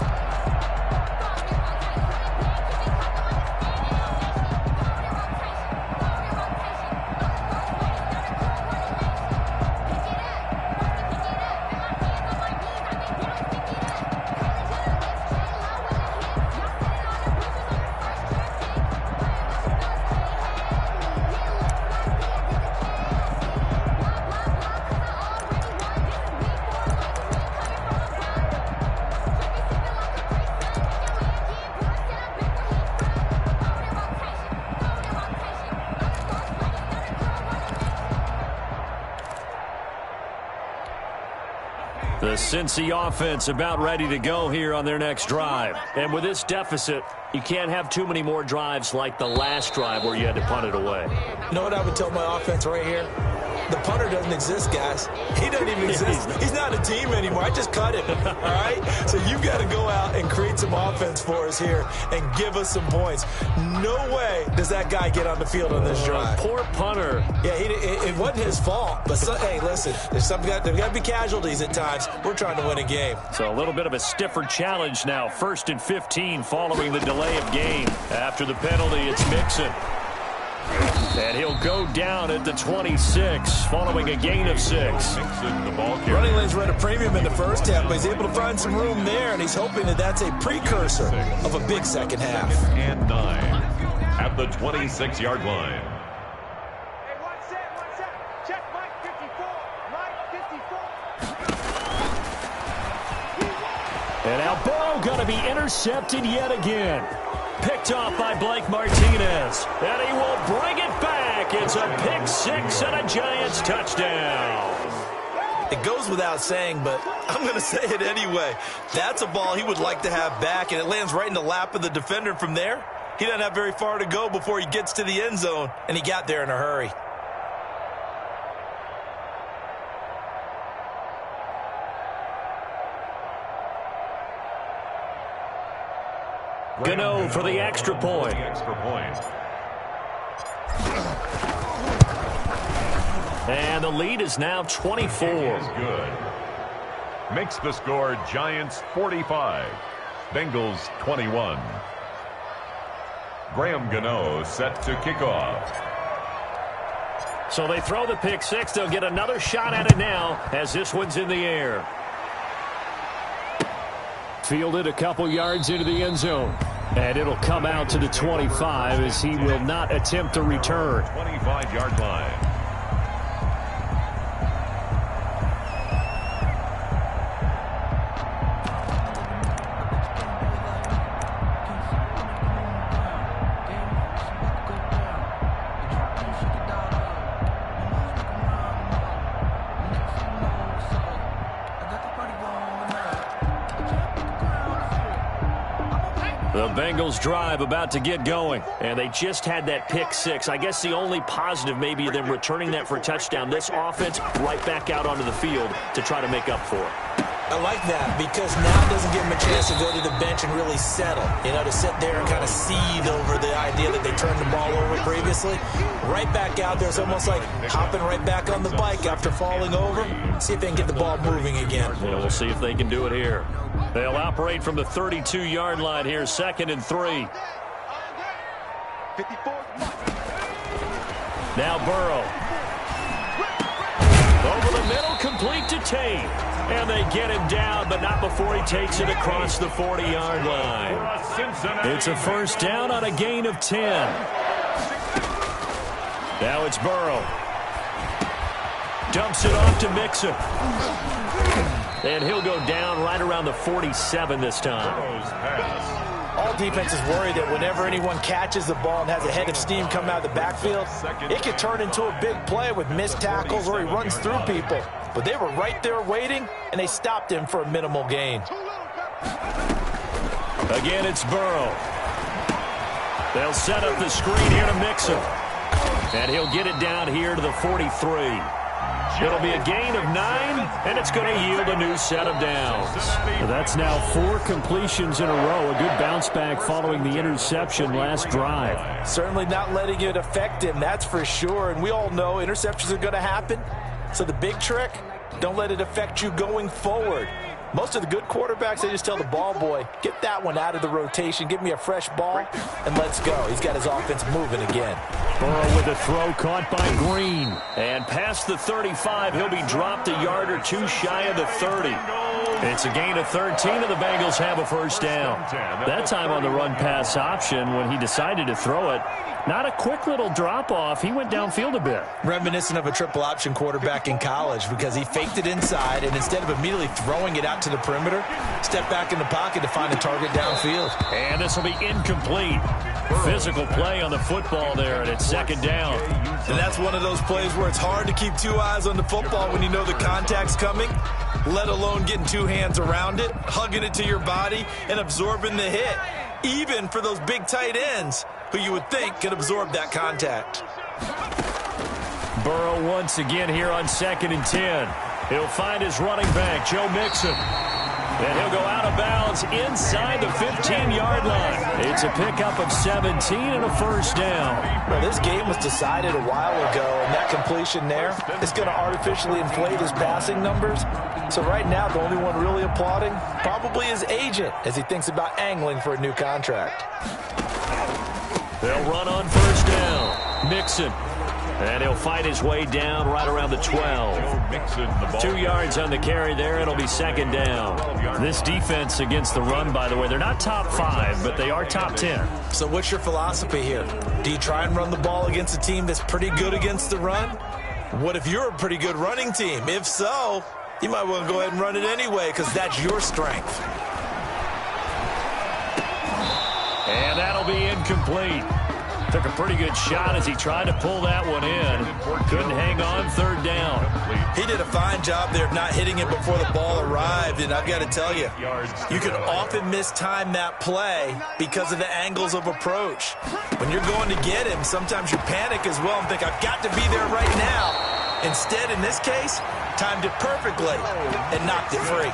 The Cincy offense about ready to go here on their next drive. And with this deficit, you can't have too many more drives like the last drive where you had to punt it away. You know what I would tell my offense right here? The punter doesn't exist, guys. He doesn't even exist. He's not a team anymore. I just cut him, all right? So you got to go out and create some offense for us here and give us some points. No way does that guy get on the field on this drive. Poor punter. Yeah, it wasn't his fault. But, hey, listen, there's got to be casualties at times. We're trying to win a game. So a little bit of a stiffer challenge now. 1st and 15 following the delay of game. After the penalty, it's Mixon. And he'll go down at the 26 following a gain of 6. Running lanes were at a premium in the first half, but he's able to find some room there, and he's hoping that that's a precursor of a big second half. And 9 at the 26-yard line. Hey, one set. Check Mike 54. Mike 54. And now Burrow going to be intercepted yet again. Picked off by Blake Martinez. And he will bring it back. It's a pick 6 and a Giants touchdown. It goes without saying, but I'm going to say it anyway. That's a ball he would like to have back, and it lands right in the lap of the defender from there. He doesn't have very far to go before he gets to the end zone, and he got there in a hurry. Gano for the extra point. And the lead is now 24. Is good. Makes the score Giants 45, Bengals 21. Graham Gano set to kick off. So they throw the pick 6. They'll get another shot at it now as this one's in the air. Fielded a couple yards into the end zone. And it'll come out to the 25 as he will not attempt a return. 25-yard line. The Bengals drive about to get going, and they just had that pick 6. I guess the only positive maybe them returning that for a touchdown. This offense right back out onto the field to try to make up for it. I like that because now it doesn't give him a chance to go to the bench and really settle, to sit there and kind of seethe over the idea that they turned the ball over previously. Right back out there. It's almost like hopping right back on the bike after falling over. See if they can get the ball moving again. Yeah, we'll see if they can do it here. They'll operate from the 32-yard line here, 2nd and 3. 54. Now Burrow. Over the middle, complete. complete to Tate. And they get him down, but not before he takes it across the 40-yard line. It's a first down on a gain of 10. Now it's Burrow. Dumps it off to Mixon. And he'll go down right around the 47 this time. All defenses worry that whenever anyone catches the ball and has a head of steam come out of the backfield, it could turn into a big play with missed tackles or he runs through people. But they were right there waiting, and they stopped him for a minimal gain. Again, it's Burrow. They'll set up the screen here to Mixon. And he'll get it down here to the 43. It'll be a gain of 9, and it's going to yield a new set of downs. That's now 4 completions in a row. A good bounce back following the interception last drive. Certainly not letting it affect him, that's for sure. And we all know interceptions are going to happen. So the big trick, don't let it affect you going forward. Most of the good quarterbacks, they just tell the ball boy, get that one out of the rotation, give me a fresh ball, and let's go. He's got his offense moving again. Burrow with a throw caught by Green. And past the 35, he'll be dropped a yard or 2 shy of the 30. It's a gain of 13, and the Bengals have a first down. That time on the run-pass option when he decided to throw it. Not a quick little drop-off. He went downfield a bit. Reminiscent of a triple-option quarterback in college because he faked it inside, and instead of immediately throwing it out to the perimeter, stepped back in the pocket to find a target downfield. And this will be incomplete. Physical play on the football there, and it's second down. And that's one of those plays where it's hard to keep 2 eyes on the football when you know the contact's coming, let alone getting 2 hands around it, hugging it to your body, and absorbing the hit, even for those big tight ends who you would think could absorb that contact. Burrow once again here on 2nd and 10. He'll find his running back, Joe Mixon. And he'll go out of bounds inside the 15-yard line. It's a pickup of 17 and a first down. Well, this game was decided a while ago, and that completion there is going to artificially inflate his passing numbers. So right now, the only one really applauding probably his agent as he thinks about angling for a new contract. They'll run on first down. Mixon. And he'll fight his way down right around the 12. 2 yards on the carry there. It'll be second down. This defense against the run, by the way, they're not top 5, but they are top 10. So what's your philosophy here? Do you try and run the ball against a team that's pretty good against the run? What if you're a pretty good running team? If so, you might want to go ahead and run it anyway because that's your strength. And that'll be incomplete. Took a pretty good shot as he tried to pull that one in. Couldn't hang on, third down. He did a fine job there of not hitting it before the ball arrived, and I've got to tell you, you can often mistime that play because of the angles of approach. When you're going to get him, sometimes you panic as well and think, I've got to be there right now. Instead, in this case, timed it perfectly and knocked it free.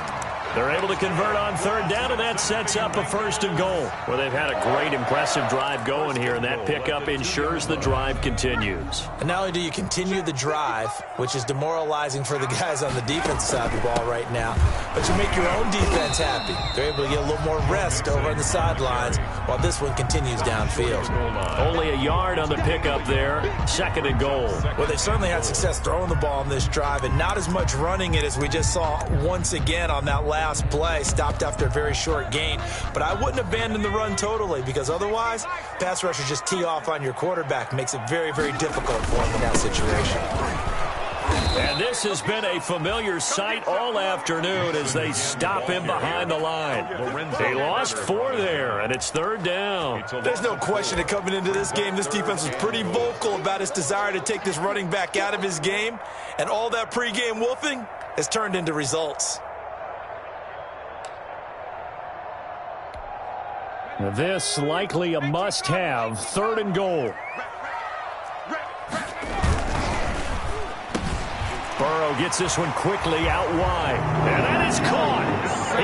They're able to convert on third down, and that sets up a first and goal. Well, they've had a great, impressive drive going here, and that pickup ensures the drive continues. And not only do you continue the drive, which is demoralizing for the guys on the defense side of the ball right now, but you make your own defense happy. They're able to get a little more rest over on the sidelines while this one continues downfield. Only a yard on the pickup there, second and goal. Well, they certainly had success throwing the ball on this drive, and not as much running it as we just saw once again on that last play, stopped after a very short gain. But I wouldn't abandon the run totally because otherwise, pass rushers just tee off on your quarterback. Makes it very, very difficult for him in that situation. And this has been a familiar sight all afternoon as they stop him behind the line. They lost 4 there, and it's third down. There's no question that coming into this game, this defense was pretty vocal about its desire to take this running back out of his game, and all that pregame wolfing has turned into results. This likely a must-have, third and goal. Burrow gets this one quickly out wide. And that is caught.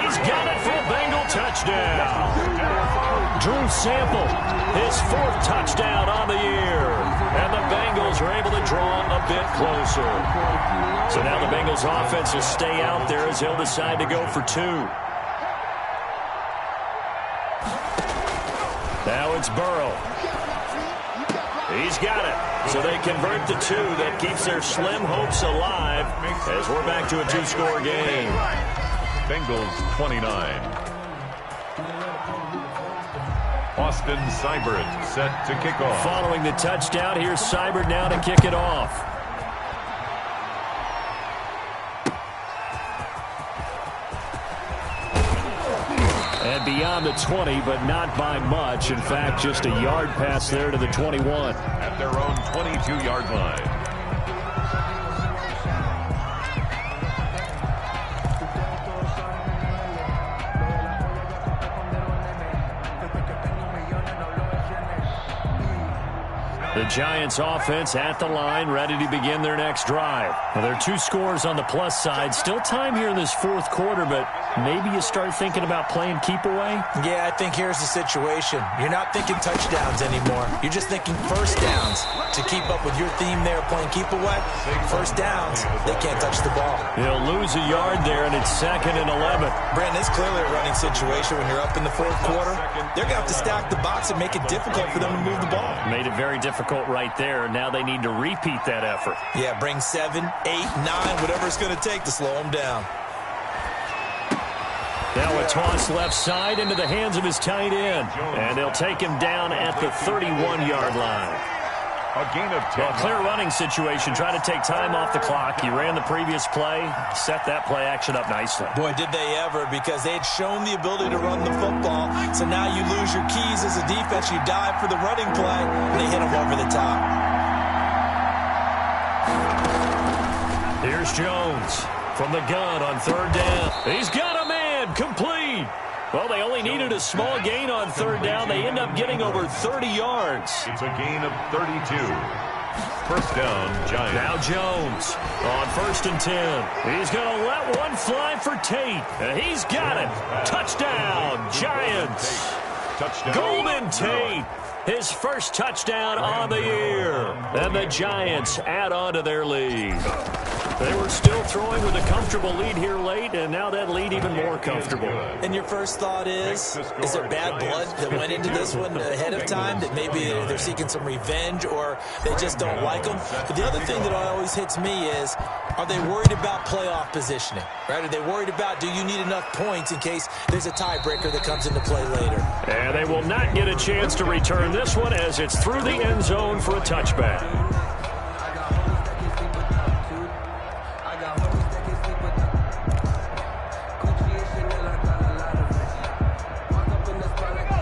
He's got it for a Bengal touchdown. Drew Sample, his 4th touchdown on the year. And the Bengals are able to draw a bit closer. So now the Bengals offense will stay out there as they'll decide to go for 2. Now it's Burrow. He's got it. So they convert the 2. That keeps their slim hopes alive as we're back to a 2-score game. Bengals 29. Austin Seibert set to kick off. Following the touchdown, here's Seibert now to kick it off. And beyond the 20, but not by much. In fact, just a yard pass there to the 21. At their own 22-yard line. The Giants offense at the line, ready to begin their next drive. Well, there are 2 scores on the plus side. Still time here in this 4th quarter, but maybe you start thinking about playing keep away? Yeah, I think here's the situation. You're not thinking touchdowns anymore. You're just thinking first downs. To keep up with your theme there, playing keep away, first downs, they can't touch the ball. They'll lose a yard there, and it's 2nd and 11. Brandon, it's clearly a running situation when you're up in the 4th quarter. They're going to have to stack the box and make it difficult for them to move the ball. Made it very difficult right there. Now they need to repeat that effort. Yeah, bring 7, 8, 9, whatever it's going to take to slow them down. Now a toss left side into the hands of his tight end. And they'll take him down at the 31-yard line. A gain of 10. Well, clear running situation. Try to take time off the clock. He ran the previous play, set that play action up nicely. Boy, did they ever, because they had shown the ability to run the football. So now you lose your keys as a defense. You dive for the running play, and they hit him over the top. Here's Jones from the gun on 3rd down. He's got a man, complete. Well, they only needed a small gain on 3rd down. They end up getting over 30 yards. It's a gain of 32. First down, Giants. Now Jones on 1st and 10. He's going to let one fly for Tate. He's got it. Touchdown, Giants. Touchdown. Golden Tate. His first touchdown on the year. And the Giants add on to their lead. They were still throwing with a comfortable lead here late, and now that lead even more comfortable. And your first thought is there bad blood that went into this one ahead of time, that maybe they're seeking some revenge or they just don't like them? But the other thing that always hits me is, are they worried about playoff positioning? Right? Are they worried about, do you need enough points in case there's a tiebreaker that comes into play later? And they will not get a chance to return this one as it's through the end zone for a touchback.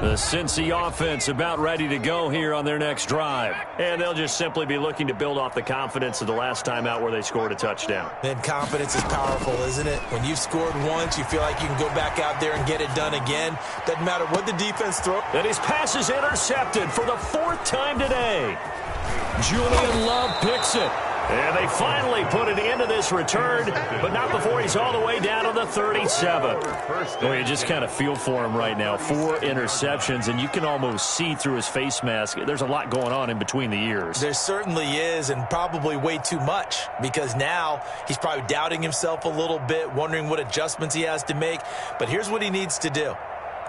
The Cincy offense about ready to go here on their next drive. And they'll just simply be looking to build off the confidence of the last time out where they scored a touchdown. And confidence is powerful, isn't it? When you've scored once, you feel like you can go back out there and get it done again. Doesn't matter what the defense throws. And his pass is intercepted for the 4th time today. Julian Love picks it. And they finally put it into this return, but not before he's all the way down to the 37. Well, you just kind of feel for him right now. 4 interceptions, and you can almost see through his face mask. There's a lot going on in between the ears. There certainly is, and probably way too much, because now he's probably doubting himself a little bit, wondering what adjustments he has to make. But here's what he needs to do.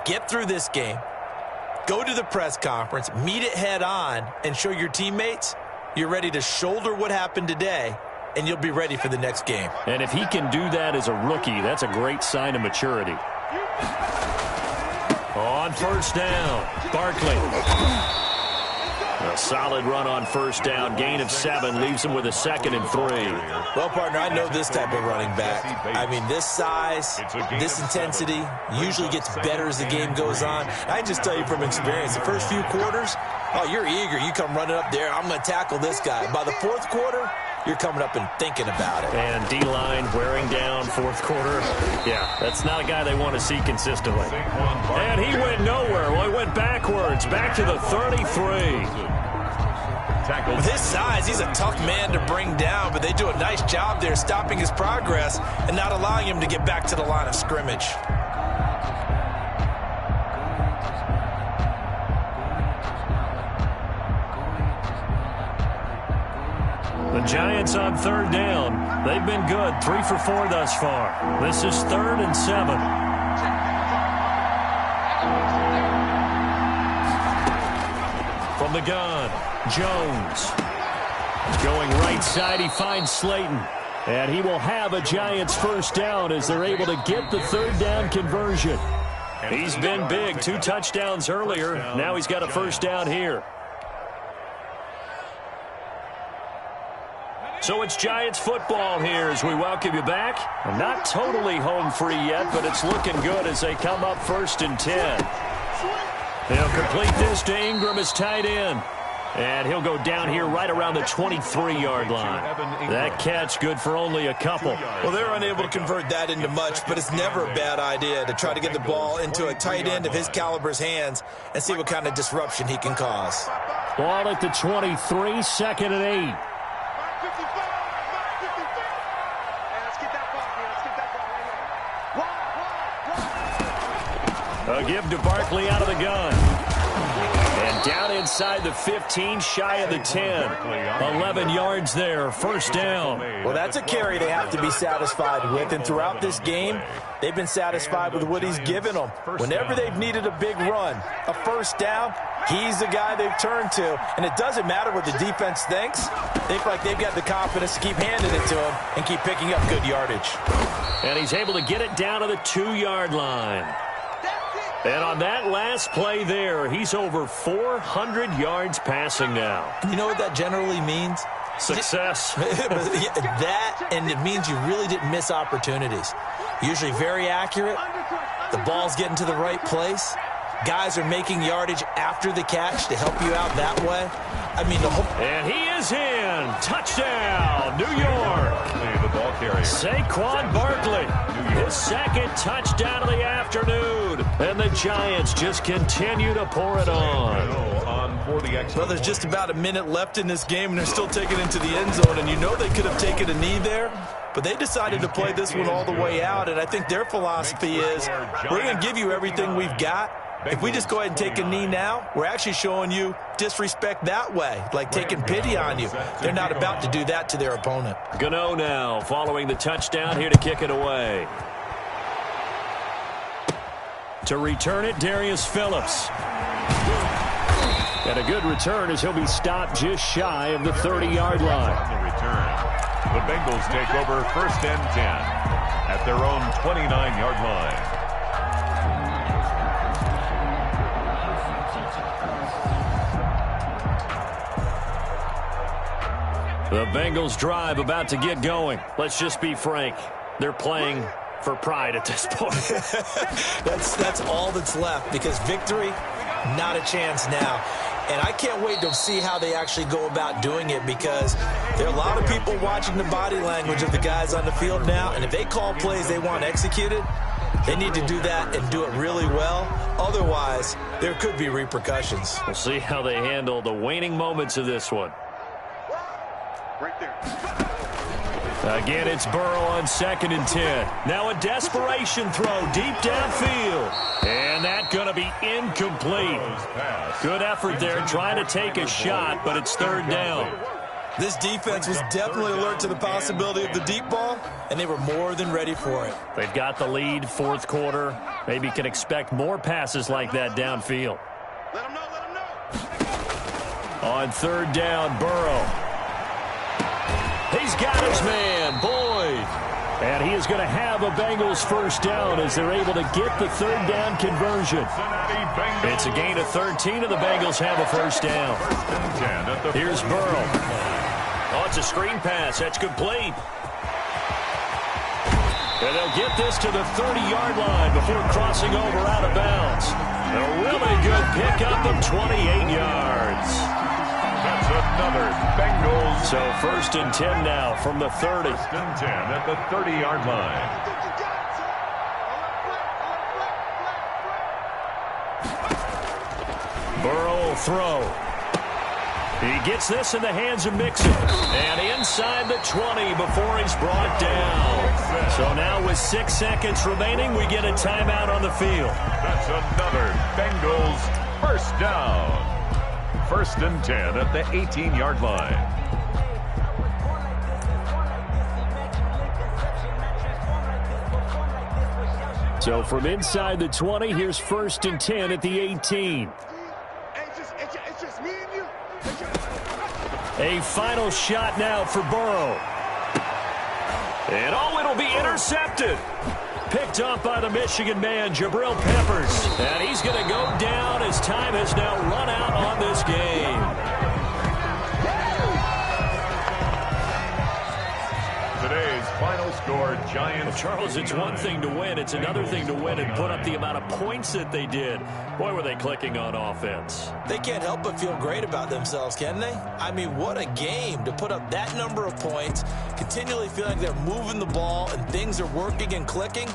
Get through this game, go to the press conference, meet it head on, and show your teammates you're ready to shoulder what happened today, and you'll be ready for the next game. And if he can do that as a rookie, that's a great sign of maturity. On 1st down, Barkley. A solid run on 1st down. Gain of 7 leaves him with a 2nd and 3. Well, partner, I know this type of running back. I mean, this size, this intensity usually gets better as the game goes on. I just tell you from experience, the first few quarters, oh, you're eager. You come running up there. I'm going to tackle this guy. By the 4th quarter, you're coming up and thinking about it. And D-line wearing down 4th quarter. Yeah, that's not a guy they want to see consistently. And he went nowhere. Well, he went backwards, back to the 33. With his size, he's a tough man to bring down, but they do a nice job there stopping his progress and not allowing him to get back to the line of scrimmage. The Giants on 3rd down. They've been good. 3 for 4 thus far. This is 3rd and 7. From the gun, Jones. Going right side, he finds Slayton. And he will have a Giants first down as they're able to get the third down conversion. He's been big. 2 touchdowns earlier. Now he's got a first down here. So it's Giants football here as we welcome you back. Not totally home free yet, but it's looking good as they come up 1st and 10. They'll complete this to Ingram as tight end. And he'll go down here right around the 23-yard line. That catch good for only a couple. Well, they're unable to convert that into much, but it's never a bad idea to try to get the ball into a tight end of his caliber's hands and see what kind of disruption he can cause. Ball at the 23, 2nd and 8. A give to Barkley out of the gun. And down inside the 15, shy of the 10. 11 yards there, first down. Well, that's a carry they have to be satisfied with. And throughout this game, they've been satisfied with what he's given them. Whenever they've needed a big run, a first down, he's the guy they've turned to. And it doesn't matter what the defense thinks. They feel like they've got the confidence to keep handing it to him and keep picking up good yardage. And he's able to get it down to the 2-yard line. And on that last play there, he's over 400 yards passing now. You know what that generally means? Success. That, and it means you really didn't miss opportunities. Usually very accurate. The ball's getting to the right place. Guys are making yardage after the catch to help you out that way. I mean, the whole... And he is in. Touchdown, New York. The ball carrier. Saquon Barkley. His 2nd touchdown of the afternoon. And the Giants just continue to pour it on. Well, there's just about a minute left in this game, and they're still taking it into the end zone. And you know they could have taken a knee there, but they decided to play this one all the way out. And I think their philosophy is, we're going to give you everything we've got. If we just go ahead and take a knee now, we're actually showing you disrespect that way, like taking pity on you. They're not about to do that to their opponent. Gano now following the touchdown here to kick it away. To return it, Darius Phillips. And a good return as he'll be stopped just shy of the 30-yard line. On the return, the Bengals take over 1st and 10 at their own 29-yard line. The Bengals drive about to get going. Let's just be frank. They're playing for pride at this point. That's all that's left, because victory, not a chance now. And I can't wait to see how they actually go about doing it, because there are a lot of people watching the body language of the guys on the field now, and if they call plays they want executed, they need to do that and do it really well. Otherwise, there could be repercussions. We'll see how they handle the waning moments of this one. Right there. Again, it's Burrow on 2nd and 10. Now a desperation throw deep downfield. And that's going to be incomplete. Good effort there trying to take a shot, but it's 3rd down. This defense was definitely alert to the possibility of the deep ball, and they were more than ready for it. They've got the lead, 4th quarter. Maybe can expect more passes like that downfield. Let him know, let him know. On 3rd down, Burrow. He's got his man, Boyd. And he is going to have a Bengals first down as they're able to get the 3rd down conversion. It's a gain of 13, and the Bengals have a first down. Here's Burrow. Oh, it's a screen pass. That's complete. And they'll get this to the 30-yard line before crossing over out of bounds. A really good pickup of 28 yards. That's another Bengals. So 1st and 10 now from the 30. 1st and 10 at the 30-yard line. Burrow will throw. He gets this in the hands of Mixon. And inside the 20 before he's brought down. So now with 6 seconds remaining, we get a timeout on the field. That's another Bengals first down. 1st and 10 at the 18-yard line. So from inside the 20, here's 1st and 10 at the 18. It's just me and you. A final shot now for Burrow. And it'll be intercepted. Picked off by the Michigan man, Jabril Peppers. And he's going to go down as time has now run out on this game. Today's final score, Giants. Well, Charles, it's one thing to win. It's another thing to win and put up the amount of points that they did. Boy, were they clicking on offense. They can't help but feel great about themselves, can they? I mean, what a game to put up that number of points, continually feeling like they're moving the ball and things are working and clicking.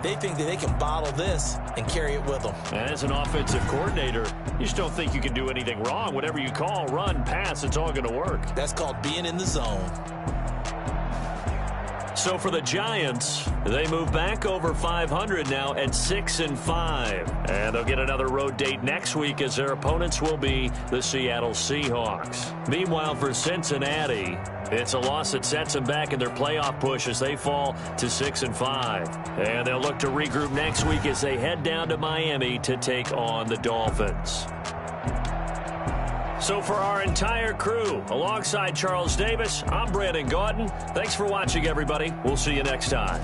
They think that they can bottle this and carry it with them. And as an offensive coordinator, you just don't think you can do anything wrong. Whatever you call, run, pass, it's all going to work. That's called being in the zone. So for the Giants, they move back over 500 now at 6-5. And they'll get another road date next week as their opponents will be the Seattle Seahawks. Meanwhile, for Cincinnati, it's a loss that sets them back in their playoff push as they fall to 6-5. And they'll look to regroup next week as they head down to Miami to take on the Dolphins. So for our entire crew, alongside Charles Davis, I'm Brandon Gaudin. Thanks for watching, everybody. We'll see you next time.